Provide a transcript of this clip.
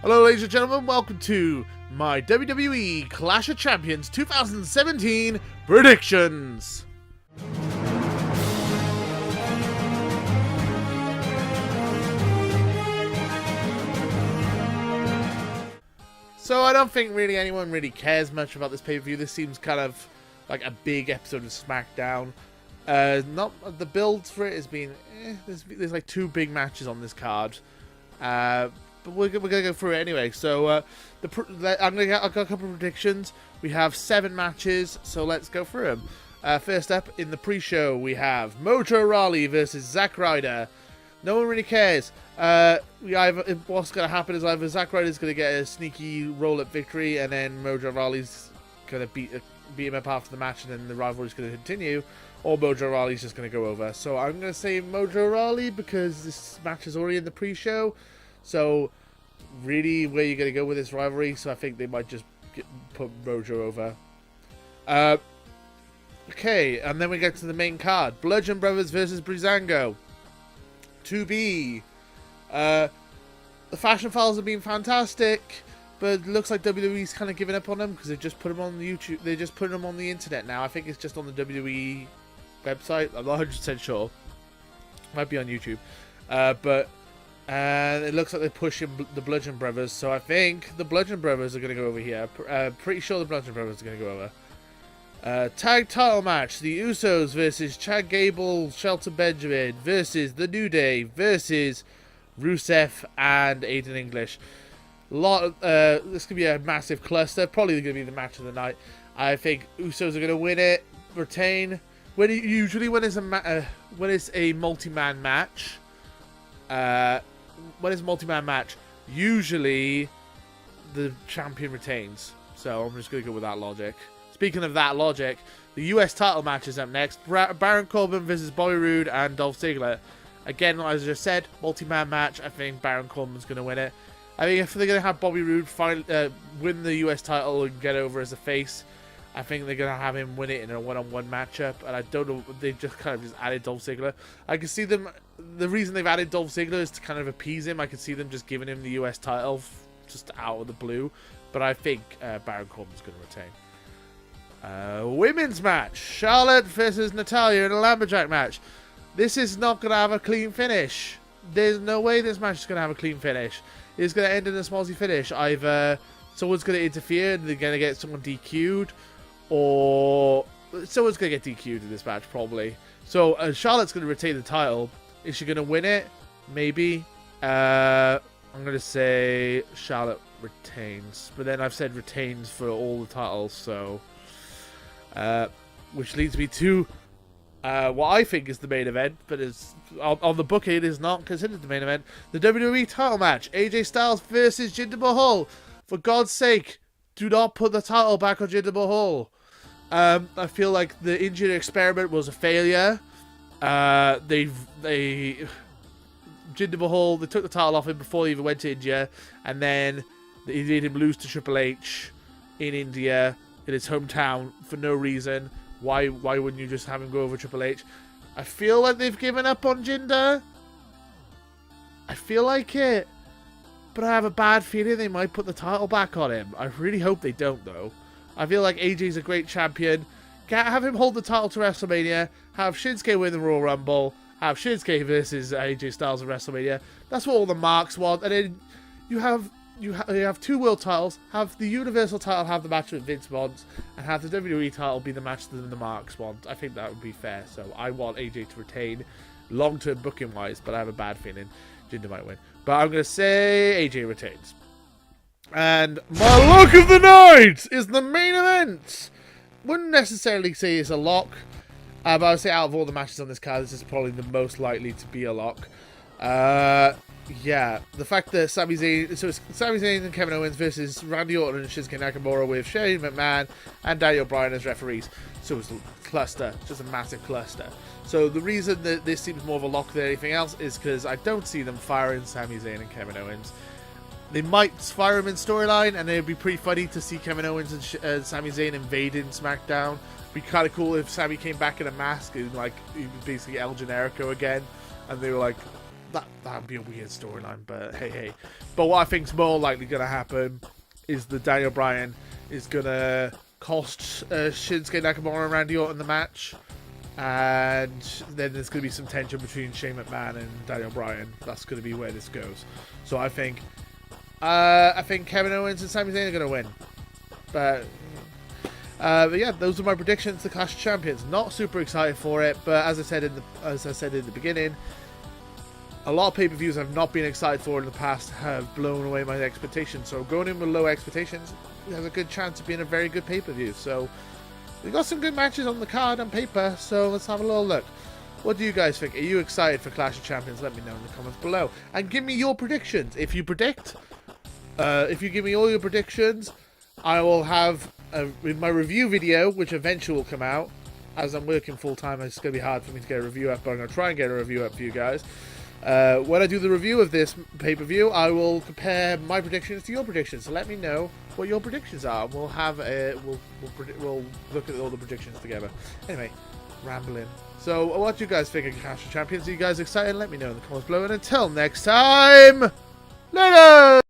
Hello ladies and gentlemen, welcome to my WWE Clash of Champions 2017 predictions. So I don't think really anyone really cares much about this pay-per-view. This seems kind of like a big episode of SmackDown. Not the build for it has been. There's like two big matches on this card. But we're gonna go through it anyway. So I've got a couple of predictions. We have 7 matches, so let's go through them. First up in the pre-show, we have Mojo Rawley versus Zack Ryder. No one really cares. What's gonna happen is either Zack Ryder's gonna get a sneaky roll-up victory, and then Mojo Rawley's gonna beat him up after the match, and then the rivalry's gonna continue, or Mojo Rawley's just gonna go over. So I'm gonna say Mojo Rawley because this match is already in the pre-show. So, really, where you're going to go with this rivalry? So I think they might just put Mojo over. Okay, and then we get to the main card. Bludgeon Brothers versus Breezango. 2B. The Fashion Files have been fantastic, but it looks like WWE's kind of giving up on them because they've just put them on the YouTube. They're just putting them on the internet now. I think it's just on the WWE website. I'm not 100% sure. Might be on YouTube. And it looks like they're pushing the Bludgeon Brothers, so I think the Bludgeon Brothers are going to go over here. Pretty sure the Bludgeon Brothers are going to go over. Tag title match: the Usos versus Chad Gable, Shelton Benjamin versus the New Day versus Rusev and Aiden English. This could be a massive cluster. Probably going to be the match of the night. I think Usos are going to win it, retain. When it's a multi-man match. When it's a multi-man match, usually the champion retains. So I'm just going to go with that logic. Speaking of that logic, the US title match is up next. Baron Corbin versus Bobby Roode and Dolph Ziggler. Again, as I just said, multi-man match. I think Baron Corbin's going to win it. I think if they're going to have Bobby Roode win the US title and get over as a face, I think they're going to have him win it in a one-on-one matchup. And I don't know, they just kind of just added Dolph Ziggler. I can see them, the reason they've added Dolph Ziggler is to kind of appease him. I can see them just giving him the US title just out of the blue. But I think Baron Corbin's going to retain. Women's match. Charlotte versus Natalya in a Lumberjack match. This is not going to have a clean finish. There's no way this match is going to have a clean finish. It's going to end in a smallsy finish. Either someone's going to interfere and they're going to get someone DQ'd, or someone's going to get DQ'd in this match, probably. So, Charlotte's going to retain the title. Is she going to win it? Maybe. I'm going to say Charlotte retains. But then I've said retains for all the titles, so... which leads me to what I think is the main event, but is on the book it is not considered the main event. The WWE title match. AJ Styles versus Jinder Mahal. For God's sake, do not put the title back on Jinder Mahal. I feel like the injured experiment was a failure. Jinder Mahal, they took the title off him before he even went to India, and then they made him lose to Triple H in India, in his hometown, for no reason. Why wouldn't you just have him go over Triple H? I feel like they've given up on Jinder. I feel like it. But I have a bad feeling they might put the title back on him. I really hope they don't, though. I feel like AJ's a great champion. Have him hold the title to WrestleMania. Have Shinsuke win the Royal Rumble. Have Shinsuke versus AJ Styles at WrestleMania. That's what all the marks want. And then you have 2 world titles. Have the Universal title have the match with Vince wants, and have the WWE title be the match that the marks want. I think that would be fair. So I want AJ to retain, long-term booking-wise, but I have a bad feeling Jinder might win. But I'm going to say AJ retains. And my lock of the night is the main event. Wouldn't necessarily say it's a lock, but I would say out of all the matches on this card, this is probably the most likely to be a lock. Yeah, the fact that Sami Zayn and Kevin Owens versus Randy Orton and Shinsuke Nakamura with Shane McMahon and Daniel Bryan as referees. So it's a cluster, just a massive cluster. So the reason that this seems more of a lock than anything else is because I don't see them firing Sami Zayn and Kevin Owens. They might fire him in storyline, and it'd be pretty funny to see Kevin Owens and Sami Zayn invading SmackDown. It'd be kind of cool if Sami came back in a mask and like he was basically El Generico again, and they were like that'd be a weird storyline, but hey. But what I think's more likely going to happen is that Daniel Bryan is going to cost Shinsuke Nakamura and Randy Orton the match. And then there's going to be some tension between Shane McMahon and Daniel Bryan. That's going to be where this goes. So I think Kevin Owens and Sami Zayn are going to win. But yeah, those are my predictions. The Clash of Champions. Not super excited for it, but as I said in the beginning, a lot of pay-per-views I've not been excited for in the past have blown away my expectations. So going in with low expectations has a good chance of being a very good pay-per-view. So we got some good matches on the card on paper, so let's have a little look. What do you guys think? Are you excited for Clash of Champions? Let me know in the comments below. And give me your predictions. If you give me all your predictions, I will have my review video, which eventually will come out. As I'm working full-time, it's going to be hard for me to get a review up, but I'm going to try and get a review up for you guys. When I do the review of this pay-per-view, I will compare my predictions to your predictions. So let me know what your predictions are. We'll have we'll look at all the predictions together. Anyway, rambling. So what do you guys think of Clash of Champions? Are you guys excited? Let me know in the comments below. And until next time, later!